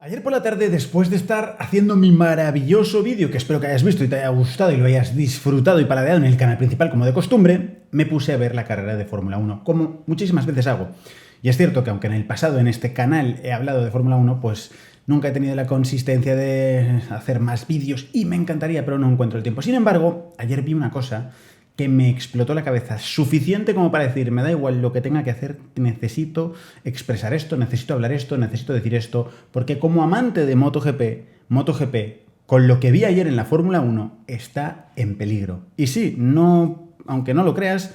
Ayer por la tarde, después de estar haciendo mi maravilloso vídeo, que espero que hayas visto y te haya gustado y lo hayas disfrutado y paladeado en el canal principal como de costumbre, me puse a ver la carrera de Fórmula 1, como muchísimas veces hago. Y es cierto que aunque en el pasado en este canal he hablado de Fórmula 1, pues nunca he tenido la consistencia de hacer más vídeos y me encantaría, pero no encuentro el tiempo. Sin embargo, ayer vi una cosa que me explotó la cabeza, suficiente como para decir, me da igual lo que tenga que hacer, necesito expresar esto, necesito hablar esto, necesito decir esto, porque como amante de MotoGP, con lo que vi ayer en la Fórmula 1, está en peligro. Y sí, no, aunque no lo creas,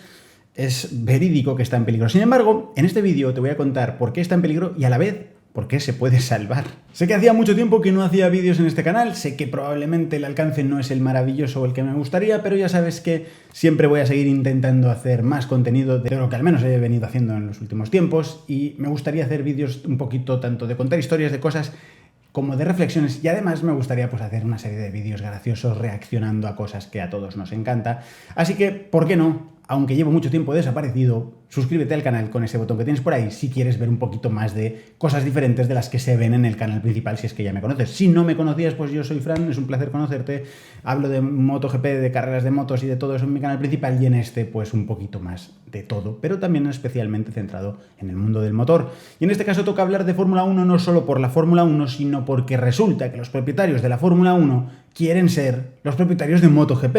es verídico que está en peligro. Sin embargo, en este vídeo te voy a contar por qué está en peligro y a la vez ¿por qué se puede salvar? Sé que hacía mucho tiempo que no hacía vídeos en este canal, sé que probablemente el alcance no es el maravilloso o el que me gustaría, pero ya sabes que siempre voy a seguir intentando hacer más contenido de lo que al menos he venido haciendo en los últimos tiempos y me gustaría hacer vídeos un poquito tanto de contar historias de cosas como de reflexiones y además me gustaría pues hacer una serie de vídeos graciosos reaccionando a cosas que a todos nos encanta. Así que, ¿por qué no? Aunque llevo mucho tiempo desaparecido, suscríbete al canal con ese botón que tienes por ahí si quieres ver un poquito más de cosas diferentes de las que se ven en el canal principal si es que ya me conoces. Si no me conocías, pues yo soy Fran, es un placer conocerte. Hablo de MotoGP, de carreras de motos y de todo eso en mi canal principal y en este pues un poquito más de todo, pero también especialmente centrado en el mundo del motor. Y en este caso toca hablar de Fórmula 1 no solo por la Fórmula 1, sino porque resulta que los propietarios de la Fórmula 1 quieren ser los propietarios de MotoGP.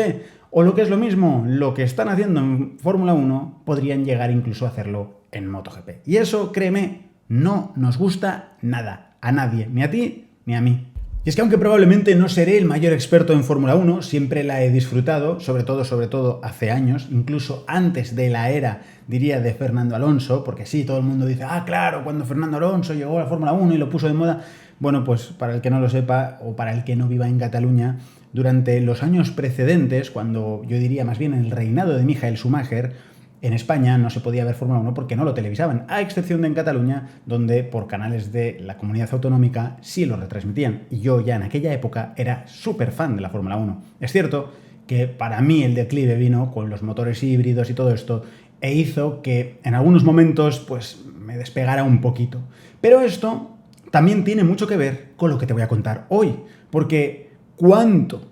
O lo que es lo mismo, lo que están haciendo en Fórmula 1 podrían llegar incluso a hacerlo en MotoGP. Y eso, créeme, no nos gusta nada, a nadie, ni a ti ni a mí. Y es que aunque probablemente no seré el mayor experto en Fórmula 1, siempre la he disfrutado, sobre todo hace años, incluso antes de la era, diría, de Fernando Alonso, porque sí, todo el mundo dice, ah, claro, cuando Fernando Alonso llegó a la Fórmula 1 y lo puso de moda. Bueno, pues para el que no lo sepa o para el que no viva en Cataluña, durante los años precedentes, cuando yo diría más bien en el reinado de Michael Schumacher, en España no se podía ver Fórmula 1 porque no lo televisaban, a excepción de en Cataluña, donde por canales de la comunidad autonómica sí lo retransmitían. Y yo ya en aquella época era súper fan de la Fórmula 1. Es cierto que para mí el declive vino con los motores híbridos y todo esto, e hizo que en algunos momentos pues me despegara un poquito. Pero esto también tiene mucho que ver con lo que te voy a contar hoy, porque cuánto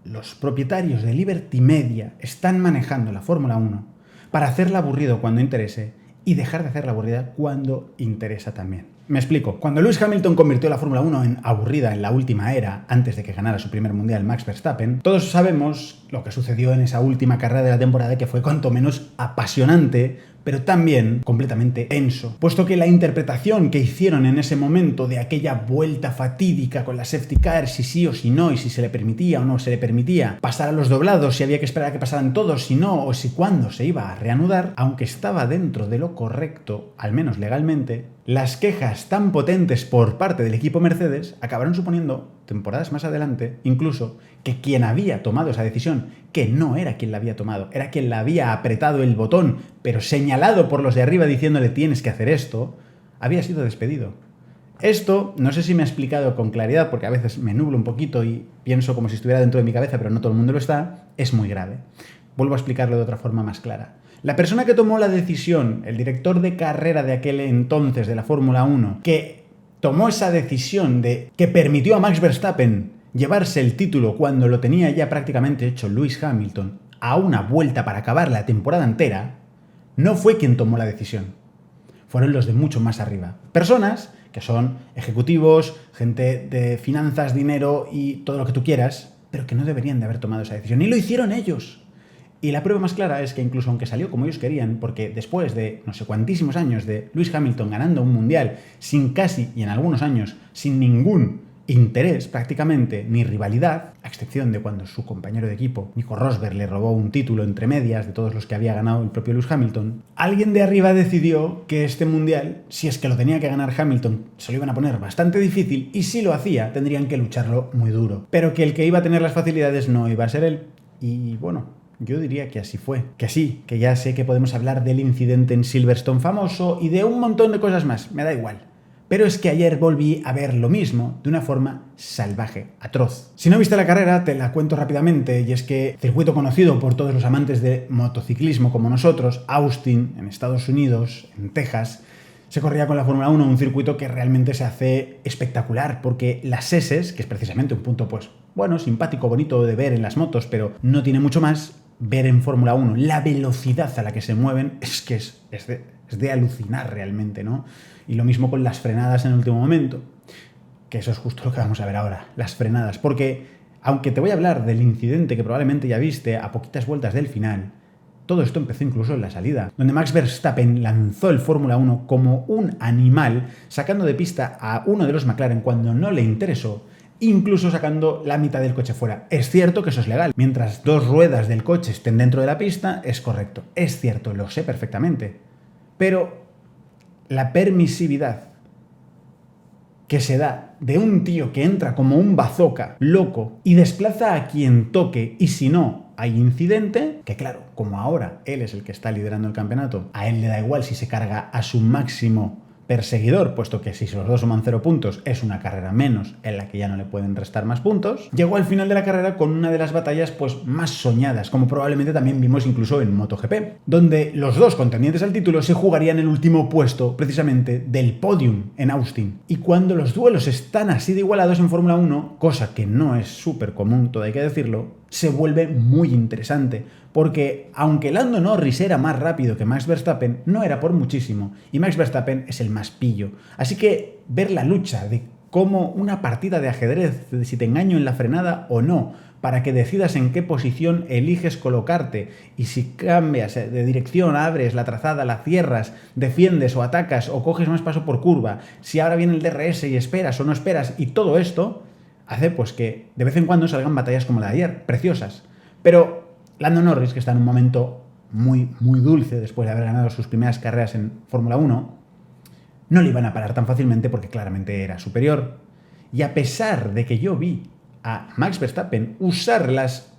los propietarios de Liberty Media están manejando la Fórmula 1 para hacerla aburrido cuando interese y dejar de hacerla aburrida cuando interesa también. Me explico. Cuando Lewis Hamilton convirtió la Fórmula 1 en aburrida en la última era, antes de que ganara su primer mundial Max Verstappen, todos sabemos lo que sucedió en esa última carrera de la temporada, que fue cuanto menos apasionante, pero también completamente tenso, puesto que la interpretación que hicieron en ese momento de aquella vuelta fatídica con la safety car, si sí o si no, y si se le permitía o no se le permitía, pasar a los doblados, si había que esperar a que pasaran todos, si no, o si cuándo se iba a reanudar, aunque estaba dentro de lo correcto, al menos legalmente, las quejas tan potentes por parte del equipo Mercedes acabaron suponiendo, temporadas más adelante, incluso, que quien había tomado esa decisión, que no era quien la había tomado, era quien la había apretado el botón, pero señalado por los de arriba diciéndole tienes que hacer esto, había sido despedido. Esto, no sé si me he explicado con claridad, porque a veces me nublo un poquito y pienso como si estuviera dentro de mi cabeza, pero no todo el mundo lo está, es muy grave. Vuelvo a explicarlo de otra forma más clara. La persona que tomó la decisión, el director de carrera de aquel entonces de la Fórmula 1, que tomó esa decisión que permitió a Max Verstappen llevarse el título cuando lo tenía ya prácticamente hecho Lewis Hamilton a una vuelta para acabar la temporada entera, no fue quien tomó la decisión. Fueron los de mucho más arriba. Personas que son ejecutivos, gente de finanzas, dinero y todo lo que tú quieras, pero que no deberían de haber tomado esa decisión. Y lo hicieron ellos. Y la prueba más clara es que incluso aunque salió como ellos querían, porque después de no sé cuantísimos años de Lewis Hamilton ganando un mundial sin casi, y en algunos años, sin ningún interés prácticamente, ni rivalidad, a excepción de cuando su compañero de equipo, Nico Rosberg, le robó un título entre medias de todos los que había ganado el propio Lewis Hamilton, alguien de arriba decidió que este mundial, si es que lo tenía que ganar Hamilton, se lo iban a poner bastante difícil y si lo hacía, tendrían que lucharlo muy duro. Pero que el que iba a tener las facilidades no iba a ser él. Y bueno, yo diría que así fue. Que sí, que ya sé que podemos hablar del incidente en Silverstone famoso y de un montón de cosas más, me da igual. Pero es que ayer volví a ver lo mismo de una forma salvaje, atroz. Si no viste la carrera, te la cuento rápidamente, y es que circuito conocido por todos los amantes de motociclismo como nosotros, Austin, en Estados Unidos, en Texas, Se corría con la Fórmula 1 un circuito que realmente se hace espectacular, porque las S, que es precisamente un punto, pues, bueno, simpático, bonito de ver en las motos, pero no tiene mucho más, ver en Fórmula 1 la velocidad a la que se mueven es que es de alucinar realmente, ¿no? Y lo mismo con las frenadas en el último momento, que eso es justo lo que vamos a ver ahora, las frenadas, porque aunque te voy a hablar del incidente que probablemente ya viste a poquitas vueltas del final, todo esto empezó incluso en la salida, donde Max Verstappen lanzó el Fórmula 1 como un animal, sacando de pista a uno de los McLaren cuando no le interesó, incluso sacando la mitad del coche fuera. Es cierto que eso es legal. Mientras dos ruedas del coche estén dentro de la pista, es correcto. Es cierto, lo sé perfectamente. Pero la permisividad que se da de un tío que entra como un bazooka loco y desplaza a quien toque, y si no hay incidente, que claro, como ahora él es el que está liderando el campeonato, a él le da igual si se carga a su máximo perseguidor, puesto que si los dos suman 0 puntos es una carrera menos en la que ya no le pueden restar más puntos. Llegó al final de la carrera con una de las batallas pues más soñadas, como probablemente también vimos incluso en MotoGP, donde los dos contendientes al título se jugarían el último puesto precisamente del podium en Austin. Y cuando los duelos están así de igualados en Fórmula 1, cosa que no es súper común, todo hay que decirlo, se vuelve muy interesante, porque aunque Lando Norris era más rápido que Max Verstappen, no era por muchísimo, y Max Verstappen es el más pillo. Así que ver la lucha de cómo una partida de ajedrez, de si te engaño en la frenada o no, para que decidas en qué posición eliges colocarte, y si cambias de dirección, abres la trazada, la cierras, defiendes o atacas o coges más paso por curva, si ahora viene el DRS y esperas o no esperas, y todo esto hace pues que de vez en cuando salgan batallas como la de ayer, preciosas. Pero Lando Norris, que está en un momento muy dulce después de haber ganado sus primeras carreras en Fórmula 1, no le iban a parar tan fácilmente porque claramente era superior. Y a pesar de que yo vi a Max Verstappen usar las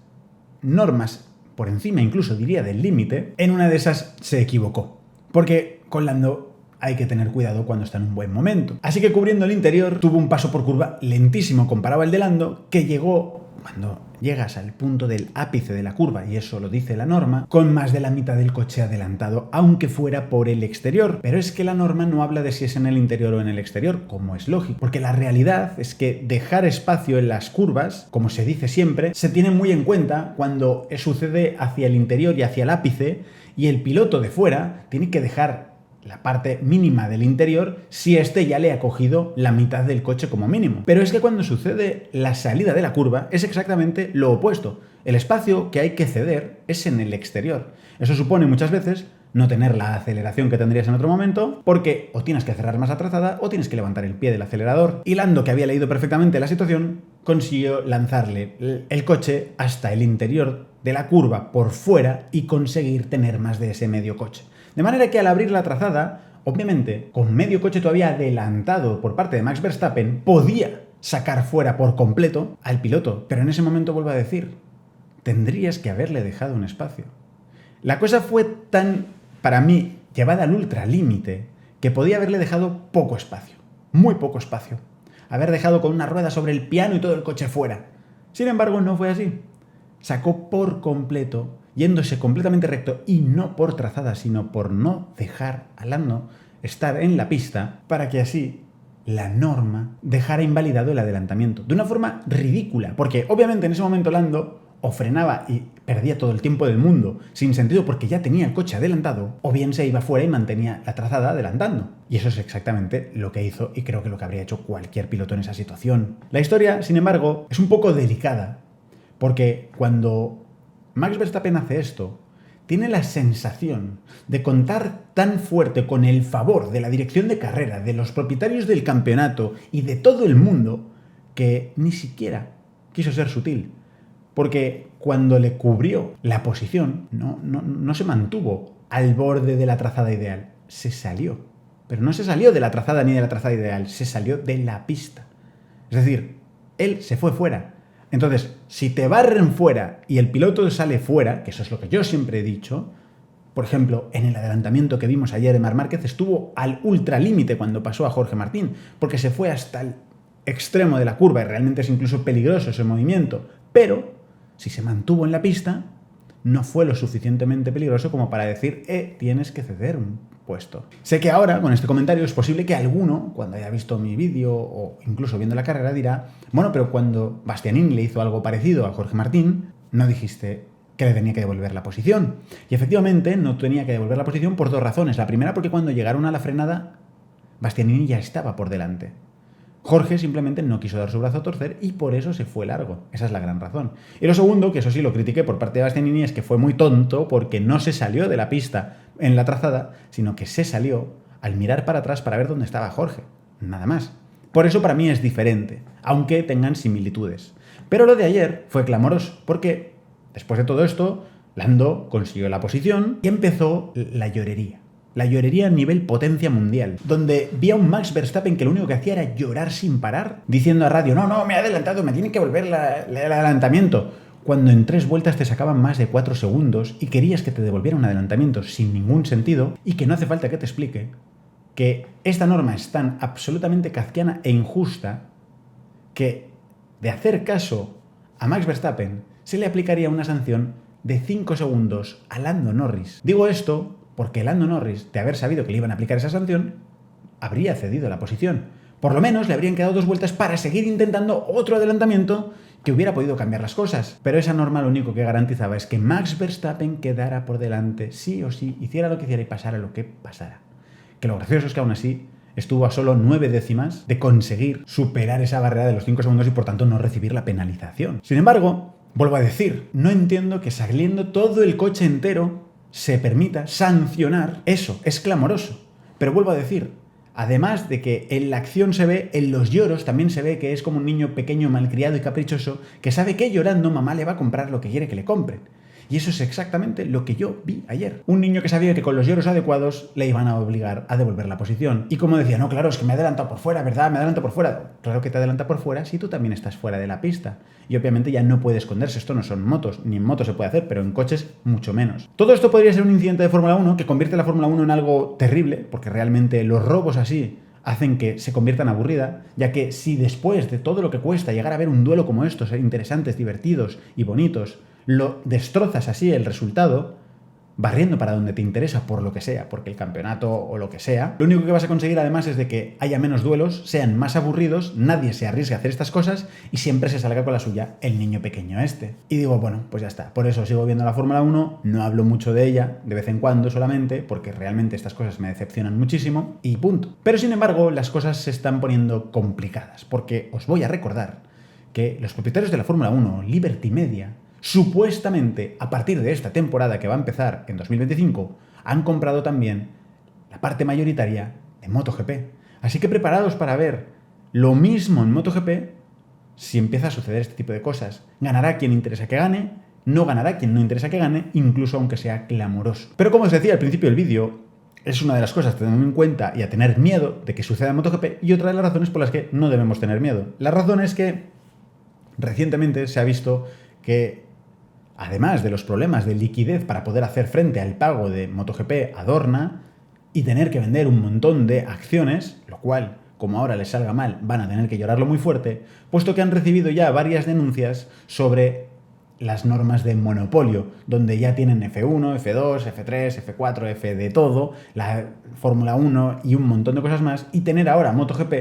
normas por encima, incluso diría del límite, en una de esas se equivocó. Porque con Lando hay que tener cuidado cuando está en un buen momento. Así que cubriendo el interior, tuvo un paso por curva lentísimo comparado al de Lando, que llegó, cuando llegas al punto del ápice de la curva, y eso lo dice la norma, con más de la mitad del coche adelantado, aunque fuera por el exterior. Pero es que la norma no habla de si es en el interior o en el exterior, como es lógico, porque la realidad es que dejar espacio en las curvas, como se dice siempre, se tiene muy en cuenta cuando sucede hacia el interior y hacia el ápice, y el piloto de fuera tiene que dejar la parte mínima del interior si este ya le ha cogido la mitad del coche como mínimo. Pero es que cuando sucede la salida de la curva es exactamente lo opuesto. El espacio que hay que ceder es en el exterior. Eso supone muchas veces no tener la aceleración que tendrías en otro momento, porque o tienes que cerrar más la trazada o tienes que levantar el pie del acelerador. Y Lando, que había leído perfectamente la situación, consiguió lanzarle el coche hasta el interior de la curva por fuera y conseguir tener más de ese medio coche. De manera que al abrir la trazada, obviamente, con medio coche todavía adelantado por parte de Max Verstappen, podía sacar fuera por completo al piloto. Pero en ese momento, vuelvo a decir, tendrías que haberle dejado un espacio. La cosa fue tan, para mí, llevada al ultralímite, que podía haberle dejado poco espacio. Muy poco espacio. Haber dejado con una rueda sobre el piano y todo el coche fuera. Sin embargo, no fue así. Sacó por completo, yéndose completamente recto, y no por trazada, sino por no dejar a Lando estar en la pista, para que así la norma dejara invalidado el adelantamiento. De una forma ridícula, porque obviamente en ese momento Lando o frenaba y perdía todo el tiempo del mundo, sin sentido porque ya tenía el coche adelantado, o bien se iba fuera y mantenía la trazada adelantando. Y eso es exactamente lo que hizo, y creo que lo que habría hecho cualquier piloto en esa situación. La historia, sin embargo, es un poco delicada, porque cuando Max Verstappen hace esto, tiene la sensación de contar tan fuerte con el favor de la dirección de carrera, de los propietarios del campeonato y de todo el mundo, que ni siquiera quiso ser sutil. Porque cuando le cubrió la posición, no se mantuvo al borde de la trazada ideal, se salió. Pero no se salió de la trazada ni de la trazada ideal, se salió de la pista. Es decir, él se fue fuera. Entonces, si te barren fuera y el piloto sale fuera, que eso es lo que yo siempre he dicho, por ejemplo, en el adelantamiento que vimos ayer de Marc Márquez, estuvo al ultralímite cuando pasó a Jorge Martín, porque se fue hasta el extremo de la curva y realmente es incluso peligroso ese movimiento, pero si se mantuvo en la pista, no fue lo suficientemente peligroso como para decir, tienes que ceder un puesto. Sé que ahora, con este comentario, es posible que alguno, cuando haya visto mi vídeo o incluso viendo la carrera, dirá, bueno, pero cuando Bastianini le hizo algo parecido a Jorge Martín, no dijiste que le tenía que devolver la posición. Y efectivamente no tenía que devolver la posición por dos razones. La primera, porque cuando llegaron a la frenada, Bastianini ya estaba por delante. Jorge simplemente no quiso dar su brazo a torcer y por eso se fue largo. Esa es la gran razón. Y lo segundo, que eso sí lo critiqué por parte de Bastianini, es que fue muy tonto porque no se salió de la pista en la trazada, sino que se salió al mirar para atrás para ver dónde estaba Jorge. Nada más. Por eso para mí es diferente, aunque tengan similitudes. Pero lo de ayer fue clamoroso, porque después de todo esto, Lando consiguió la posición y empezó la llorería. La llorería a nivel potencia mundial, donde vi a un Max Verstappen que lo único que hacía era llorar sin parar, diciendo a radio, no, me ha adelantado, me tiene que volver el adelantamiento, cuando en 3 vueltas te sacaban más de 4 segundos y querías que te devolviera un adelantamiento sin ningún sentido y que no hace falta que te explique que esta norma es tan absolutamente kafkiana e injusta que de hacer caso a Max Verstappen se le aplicaría una sanción de 5 segundos a Lando Norris. Digo esto porque Lando Norris, de haber sabido que le iban a aplicar esa sanción, habría cedido la posición. Por lo menos le habrían quedado 2 vueltas para seguir intentando otro adelantamiento que hubiera podido cambiar las cosas. Pero esa norma lo único que garantizaba es que Max Verstappen quedara por delante, sí o sí, hiciera lo que hiciera y pasara lo que pasara. Que lo gracioso es que aún así estuvo a solo 9 décimas de conseguir superar esa barrera de los 5 segundos y por tanto no recibir la penalización. Sin embargo, vuelvo a decir, no entiendo que saliendo todo el coche entero se permita sancionar eso, es clamoroso. Pero vuelvo a decir, además de que en la acción se ve, en los lloros también se ve que es como un niño pequeño, malcriado y caprichoso que sabe que llorando mamá le va a comprar lo que quiere que le compren. Y eso es exactamente lo que yo vi ayer. Un niño que sabía que con los lloros adecuados le iban a obligar a devolver la posición. Y como decía, no, claro, es que me he adelantado por fuera, ¿verdad? Me adelanto por fuera. Claro que te adelanta por fuera si tú también estás fuera de la pista. Y obviamente ya no puede esconderse. Esto no son motos, ni en motos se puede hacer, pero en coches mucho menos. Todo esto podría ser un incidente de Fórmula 1 que convierte la Fórmula 1 en algo terrible, porque realmente los robos así hacen que se convierta en aburrida, ya que si después de todo lo que cuesta llegar a ver un duelo como estos, interesantes, divertidos y bonitos, lo destrozas así el resultado, barriendo para donde te interesa por lo que sea, porque el campeonato o lo que sea, lo único que vas a conseguir además es de que haya menos duelos, sean más aburridos, nadie se arriesgue a hacer estas cosas y siempre se salga con la suya el niño pequeño este. Y digo, bueno, pues ya está, por eso sigo viendo la Fórmula 1, no hablo mucho de ella, de vez en cuando solamente, porque realmente estas cosas me decepcionan muchísimo y punto. Pero sin embargo, las cosas se están poniendo complicadas, porque os voy a recordar que los propietarios de la Fórmula 1, Liberty Media, supuestamente, a partir de esta temporada que va a empezar en 2025, han comprado también la parte mayoritaria de MotoGP. Así que preparados para ver lo mismo en MotoGP si empieza a suceder este tipo de cosas. Ganará quien interesa que gane, no ganará quien no interesa que gane, incluso aunque sea clamoroso. Pero como os decía al principio del vídeo, es una de las cosas a tener en cuenta y a tener miedo de que suceda en MotoGP y otra de las razones por las que no debemos tener miedo. La razón es que recientemente se ha visto que además de los problemas de liquidez para poder hacer frente al pago de MotoGP a Dorna y tener que vender un montón de acciones, lo cual, como ahora les salga mal, van a tener que llorarlo muy fuerte, puesto que han recibido ya varias denuncias sobre las normas de monopolio, donde ya tienen F1, F2, F3, F4, F de todo, la Fórmula 1 y un montón de cosas más, y tener ahora MotoGP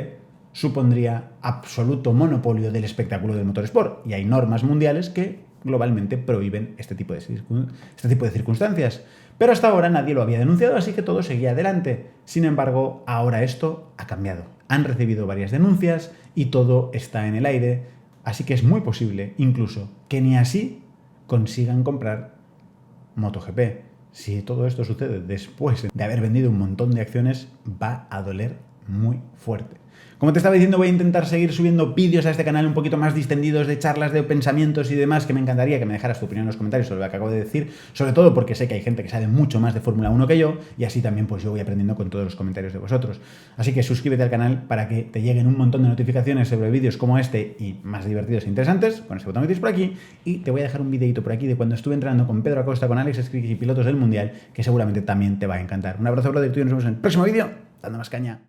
supondría absoluto monopolio del espectáculo del motorsport, y hay normas mundiales que globalmente prohíben este tipo de circunstancias. Pero hasta ahora nadie lo había denunciado, así que todo seguía adelante. Sin embargo, ahora esto ha cambiado. Han recibido varias denuncias y todo está en el aire, así que es muy posible, incluso, que ni así consigan comprar MotoGP. Si todo esto sucede después de haber vendido un montón de acciones, va a doler muy fuerte. Como te estaba diciendo, voy a intentar seguir subiendo vídeos a este canal un poquito más distendidos de charlas, de pensamientos y demás, que me encantaría que me dejaras tu opinión en los comentarios sobre lo que acabo de decir, sobre todo porque sé que hay gente que sabe mucho más de Fórmula 1 que yo, y así también pues yo voy aprendiendo con todos los comentarios de vosotros. Así que suscríbete al canal para que te lleguen un montón de notificaciones sobre vídeos como este y más divertidos e interesantes, con ese botón que tienes por aquí, y te voy a dejar un videito por aquí de cuando estuve entrenando con Pedro Acosta, con Alex Escriquis y pilotos del Mundial, que seguramente también te va a encantar. Un abrazo, brother, y nos vemos en el próximo vídeo, dando más caña.